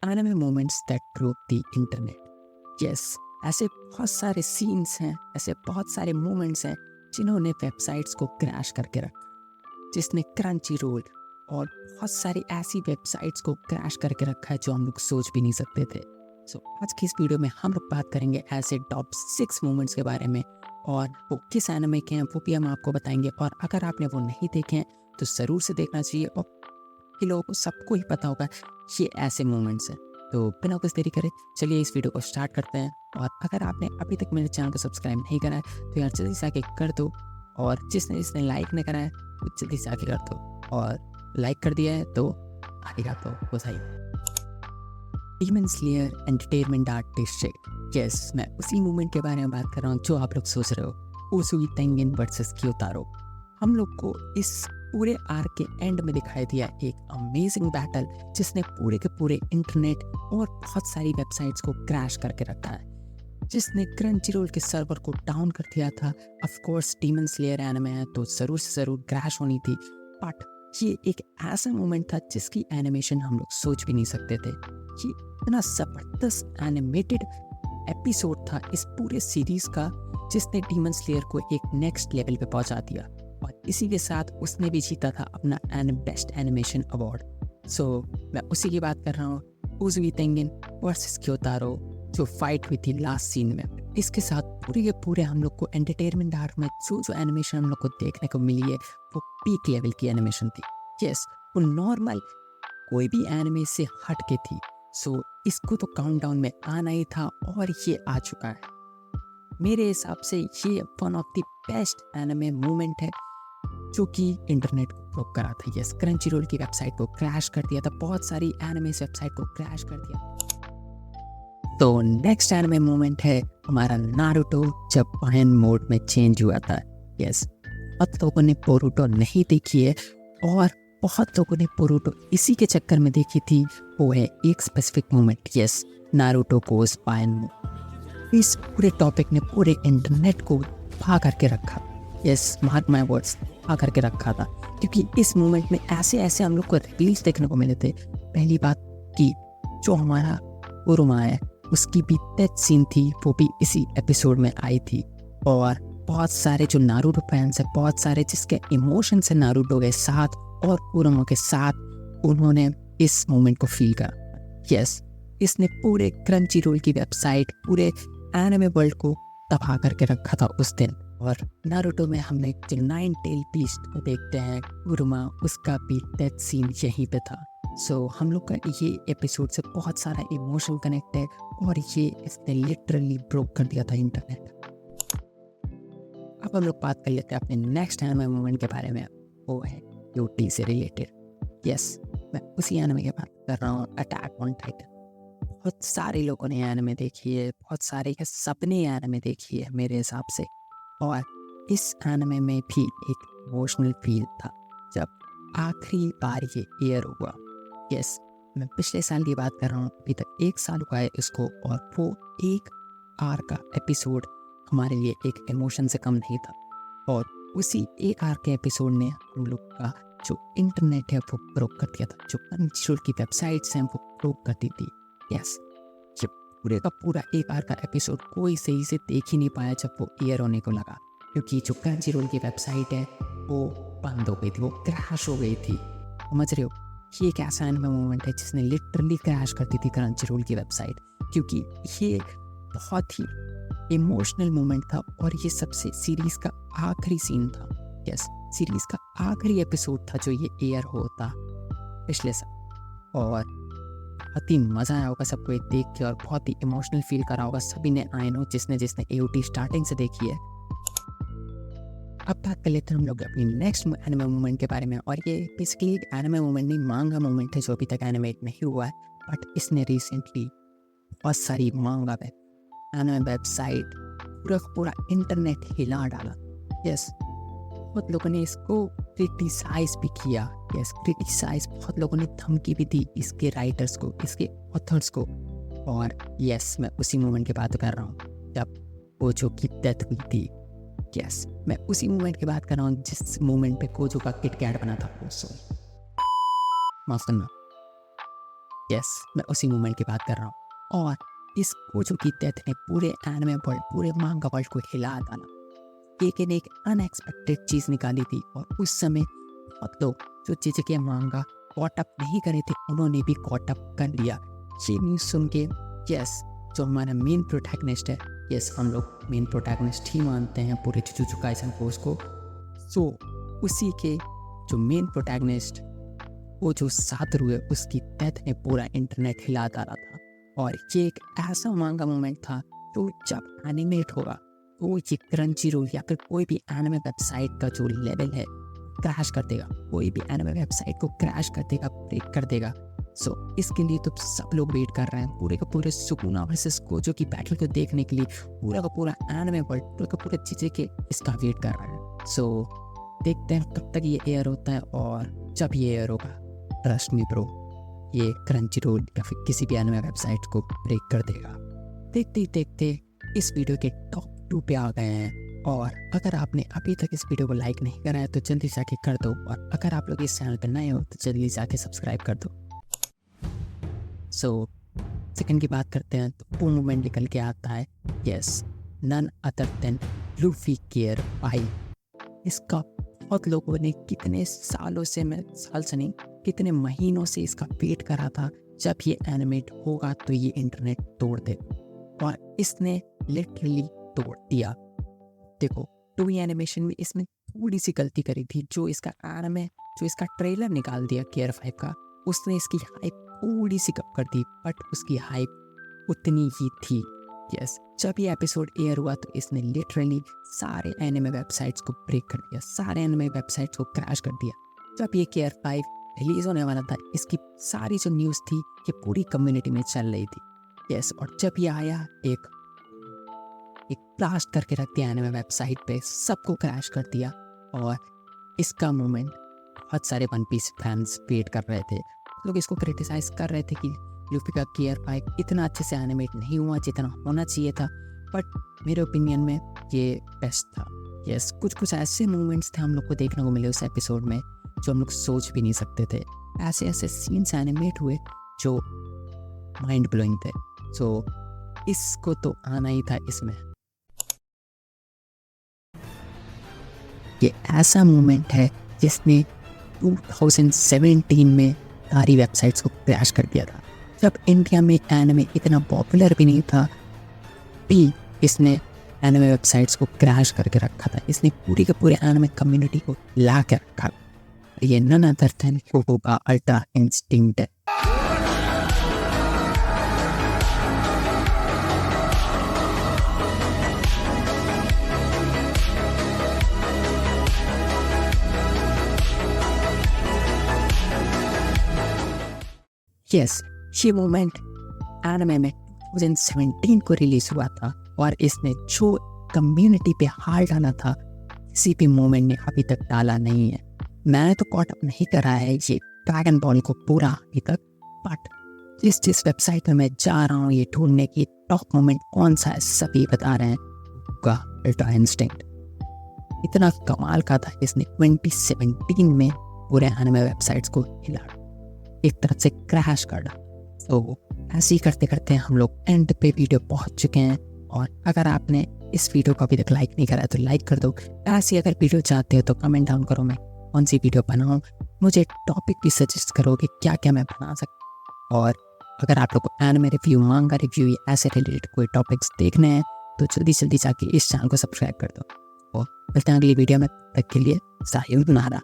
Anime moments that broke the internet. Yes, ऐसे बहुत सारे सीन्स हैं, ऐसे बहुत सारे मोमेंट्स हैं जिन्होंने वेबसाइट्स को क्रैश करके रखा, जिसने क्रंची रोल और बहुत सारी ऐसी वेबसाइट्स को क्रैश करके रखा है जो हम लोग सोच भी नहीं सकते थे। सो आज की इस वीडियो में हम लोग बात करेंगे ऐसे टॉप 6 मोमेंट्स के बारे में, और वो किस एनिमे के हैं वो भी हम आपको बताएंगे। और अगर आपने वो नहीं देखे हैं तो ज़रूर से देखना चाहिए, और कि लोगों को सबको ही पता होगा ये ऐसे मोमेंट्स हैं। तो बिना कुछ देरी करे चलिए इस वीडियो को स्टार्ट करते हैं। और अगर आपने अभी तक मेरे चैनल को सब्सक्राइब नहीं करा है तो यार जल्दी से आके कर दो, और जिसने लाइक नहीं करा है वो जल्दी से आके कर दो, और लाइक कर दिया है तो आगे तो बताइए। Demon slayer entertainment artist. Yes, मैं उसी मूवमेंट के बारे में बात कर रहा हूँ जो आप लोग सोच रहे हो, उसूई तेंगिन वर्सेस क्योतारो। हम लोग को इस पूरे आर्क के एंड में दिखाई दिया एक अमेजिंग बैटल जिसने पूरे के पूरे इंटरनेट और बहुत सारी वेबसाइट्स को क्रैश करके रखा है, जिसने क्रंचीरोल के सर्वर को डाउन कर दिया था। Of course demon slayer anime है तो ज़रूर से ज़रूर क्रैश होनी थी, बट ये एक ऐसा मोमेंट था जिसकी एनिमेशन हम लोग सोच भी नहीं सकते थे। ये इतना ज़बरदस्त एनिमेटेड एपिसोड था इस पूरे सीरीज़ का जिसने डीमन स्लेयर को एक नेक्स्ट लेवल पे पहुंचा दिया, और इसी के साथ उसने भी जीता था अपना बेस्ट एनिमेशन अवार्ड। सो मैं उसी की बात कर रहा हूँ, उसूई तेंगिन वर्सेस क्योतारो, जो फाइट हुई थी लास्ट सीन में। इसके साथ पूरे के पूरे हम लोग को एंटरटेनमेंट आर्क में जो एनिमेशन हम लोग को देखने को मिली है वो पीक लेवल की एनिमेशन थी। यस, वो नॉर्मल कोई भी एनिमे से हट के थी। सो इसको तो काउंटडाउन में आना ही था, और ये आ चुका है। मेरे हिसाब से ये one of the best anime movement है जो कि इंटरनेट को ब्रोक करा था। यस, क्रंचीरोल की वेबसाइट को क्रैश कर दिया था, बहुत सारी एनिमे वेबसाइट को क्रैश कर दिया। तो नेक्स्ट एनिमे मोमेंट है हमारा नारुतो जब पायन मोड में चेंज हुआ था। यस, बहुत लोगों ने बोरुटो नहीं देखी है, और बहुत लोगों ने बोरुटो इसी के चक्कर में देखी थी। वो है एक स्पेसिफिक मोमेंट, यस, नारुतो गोस पायन मोड। इस पूरे टॉपिक ने पूरे इंटरनेट को भा करके रखा। यस, मार्क माय वर्ड्स, भा करके रखा था, क्योंकि इस मोमेंट में ऐसे ऐसे हम लोग को रिवील्स देखने को मिले थे। पहली बात कि जो हमारा उरुमा है उसकी भी डेथ सीन थी, वो भी इसी एपिसोड में आई थी। और बहुत सारे जो नारुतो फैंस हैं, बहुत सारे जिसके इमोशंस है नारुतो के साथ और उरुमा के साथ, उन्होंने इस मोमेंट को फील करा। यस, इसने पूरे क्रंचीरोल की वेबसाइट, पूरे एनिमे वर्ल्ड को तबाह करके रखा था उस दिन। और नारुतो में हमने जो नाइन टेल बीस्ट को देखते हैं उरुमा, उसका भी डेथ सीन यहीं पे था। सो हम लोग का ये एपिसोड से बहुत सारा इमोशन कनेक्ट है, और ये इसने लिटरली ब्रोक कर दिया था इंटरनेट। अब हम लोग बात कर लेते हैं अपने नेक्स्ट एनिमे मोमेंट के बारे में, वो है यूटी से रिलेटेड। यस, मैं उसी एनिमे की बात कर रहा हूँ, अटैक ऑन टाइटन। बहुत सारे लोगों ने एनिमे देखी है, बहुत सारे के सबने एनिमे देखी है मेरे हिसाब से। और इस एनिमे में भी एक इमोशनल फील था जब आखिरी बार ये एयर हुआ। यस, मैं पिछले साल की बात कर रहा हूँ, अभी तक 1 साल हुआ है इसको, और वो 1 आर का एपिसोड हमारे लिए एक इमोशन से कम नहीं था। और उसी 1 आर के एपिसोड ने हम लोग का जो इंटरनेट है वो ब्रोक कर दिया था, जो क्रंचीरोल की वेबसाइट्स हैं वो ब्रोक कर दी थी। यस, ये पूरे का पूरा 1 आर का एपिसोड कोई सही से देख ही नहीं पाया जब वो एयर होने को लगा, क्योंकि जो क्रंचीरोल की वेबसाइट है वो बंद हो गई थी, वो क्रैश हो गई थी। समझ रहे हो, ये एक ऐसा एनिमे मोमेंट है जिसने लिटरली क्रैश कर दी थी क्रंचीरोल की वेबसाइट, क्योंकि ये बहुत ही इमोशनल मोमेंट था, और ये सबसे सीरीज़ का आखिरी सीन था। यस, सीरीज़ का आखिरी एपिसोड था जो ये एयर होता पिछले साल, और बहुत ही मज़ा आया होगा सबको ये देख के, और बहुत ही इमोशनल फील करा होगा सभी ने। आई नो जिसने एओटी स्टार्टिंग से देखी है। अब बात कर लेते हैं हम लोग अपनी नेक्स्ट एनिमे मूवमेंट के बारे में, और ये बेसिकली एक एनिमे मूवमेंट नहीं, मांगा मूवमेंट है जो अभी तक एनिमेट नहीं हुआ है, बट इसने रिसेंटली बहुत सारी मांगा एनिमे वेबसाइट, पूरा इंटरनेट हिला डाला। यस, बहुत लोगों ने इसको क्रिटिसाइज भी किया। यस, क्रिटिसाइज, बहुत लोगों ने धमकी भी दी इसके राइटर्स को, इसके ऑथर्स को। और यस, मैं उसी मोमेंट की बात कर रहा हूँ जब कोजो की डेथ हुई थी। यस, मैं उसी मोमेंट की बात कर रहा हूँ जिस मोमेंट पे कोजो का किट कैट बना था। माफ करना, यस, मैं उसी मोमेंट की बात कर रहा हूँ। और इस गोजो की डेथ ने पूरे एनिमे वर्ल्ड, पूरे मांगा वर्ल्ड को हिला डाला। एक ने एक अनएक्सपेक्टेड चीज़ निकाली थी और उस समय बहुत लोग जो चीज़ें के मांगा कॉट अप नहीं करे थे उन्होंने भी कॉट अप कर लिया। ये न्यूज़ सुन के यस, जो हमारा मेन प्रोटैगनिस्ट है, यस हम लोग मेन प्रोटैगनिस्ट ही मानते हैं पूरे जुजुत्सु काइसेन कोर्स को। सो उसी के जो मेन प्रोटैगनिस्ट वो जो सातोरू है उसकी डेथ ने पूरा इंटरनेट हिला डाला था। और ये एक ऐसा मांगा मोमेंट था जो जब एनिमेट होगा तो ये क्रंचीरोल या फिर कोई भी एनिमे वेबसाइट का जो लेवल है क्रैश कर देगा, कोई भी एनिमे वेबसाइट को क्रैश कर देगा, ब्रेक कर देगा। सो इसके लिए तो सब लोग वेट कर रहे हैं पूरे का पूरे सुकुना वर्सेस गोजो की बैटल को देखने के लिए। पूरा का पूरा एनिमे वर्ल्ड, पूरे का पूरे चीज़ें के इसका वेट कर रहे हैं। सो देखते हैं कब तक ये एयर होता है और जब ये एयर होगा ट्रस्ट मी ब्रो, ये क्रंचीरोल या फिर किसी भी एनिमे वेबसाइट को ब्रेक कर देगा। देखते ही देखते इस वीडियो के टॉप 2 पे आ गए हैं। और अगर आपने अभी तक इस वीडियो को लाइक नहीं करा है तो जल्दी जाके कर दो। और अगर आप लोग इस चैनल पर नए हो तो जल्दी जाके सब्सक्राइब कर दो। सो सेकंड की बात करते हैं तो वो मोमेंट निकल के आता है, yes, none other than Luffy gear 5। इसका बहुत लोगों ने कितने सालों से, मैं साल से नहीं कितने महीनों से इसका वेट करा था जब ये एनिमेट होगा तो ये इंटरनेट तोड़ दे। और इसने लिटरली तोड़ दिया। देखो 2 एनिमेशन में इसमें थोड़ी सी गलती करी थी। जो इसका एनिमे, जो इसका ट्रेलर निकाल दिया गियर 5 का, उसने इसकी हाइप थोड़ी सी कम कर दी, बट उसकी हाइप उतनी ही थी। यस, जब ये एपिसोड एयर हुआ तो इसने लिटरली सारे एनिमे वेबसाइट्स को ब्रेक कर दिया, सारे एनिमे वेबसाइट्स को क्रैश कर दिया। जब ये गियर 5 रिलीज होने वाला था इसकी सारी जो न्यूज़ थी ये पूरी कम्युनिटी में चल रही थी। यस, और जब ये आया एक ब्लास्ट करके रख दिया एनिमे वेबसाइट पे, सबको क्रैश कर दिया। और इसका मोमेंट बहुत सारे वन पीस फैंस वेट कर रहे थे। लोग इसको क्रिटिसाइज कर रहे थे कि लूफी का गियर 5 इतना अच्छे से एनिमेट नहीं हुआ जितना होना चाहिए था, बट मेरे ओपिनियन में ये बेस्ट था। यस, कुछ कुछ ऐसे मोमेंट्स थे हम लोग को देखने को मिले उस एपिसोड में जो हम लोग सोच भी नहीं सकते थे। ऐसे ऐसे सीन्स एनिमेट हुए जो माइंड ब्लोइंग थे। सो इसको तो आना ही था इसमें। ये ऐसा मोमेंट है जिसने 2017 में सारी वेबसाइट्स को क्रैश कर दिया था। जब इंडिया में एनिमे इतना पॉपुलर भी नहीं था भी इसने एनिमे वेबसाइट्स को क्रैश करके रखा था। इसने पूरी के पूरे एनिमे कम्युनिटी को ला के रखा। ये नन अदर देन कोकोगा अल्ट्रा इंस्टिंक्ट है। यस, ये मोमेंट एनिमे में 2017 को रिलीज हुआ था और इसने जो कम्युनिटी पे हार डाला था किसी भी मोमेंट ने अभी तक डाला नहीं है। मैंने तो कॉट अप नहीं करा है ये ड्रैगन बॉल को पूरा अभी तक, बट जिस वेबसाइट पर मैं जा रहा हूँ ये ढूंढने की टॉप मोमेंट कौन सा है सभी बता रहे हैं का अल्ट्रा इंस्टिंक्ट। इतना कमाल का था, इसने 2017 में पूरे एनिमे वेबसाइट्स को हिला एक तरह से क्रैश कर डाला। तो ऐसे ही करते करते हम लोग एंड पे वीडियो पहुंच चुके हैं। और अगर आपने इस वीडियो को अभी तक लाइक नहीं करा है तो लाइक कर दो। ऐसे अगर वीडियो चाहते हो तो कमेंट डाउन करो मैं कौन सी वीडियो बनाऊँ। मुझे टॉपिक भी सजेस्ट करो कि क्या क्या मैं बना सकता। और अगर आप लोग को एनिमे रिव्यू, मांगा रिव्यू या ऐसे रिलेटेड कोई टॉपिक्स देखने हैं तो जल्दी जल्दी जाके इस चैनल को सब्सक्राइब कर दो। और मिलते हैं अगली वीडियो में, तक के लिए सायूनारा।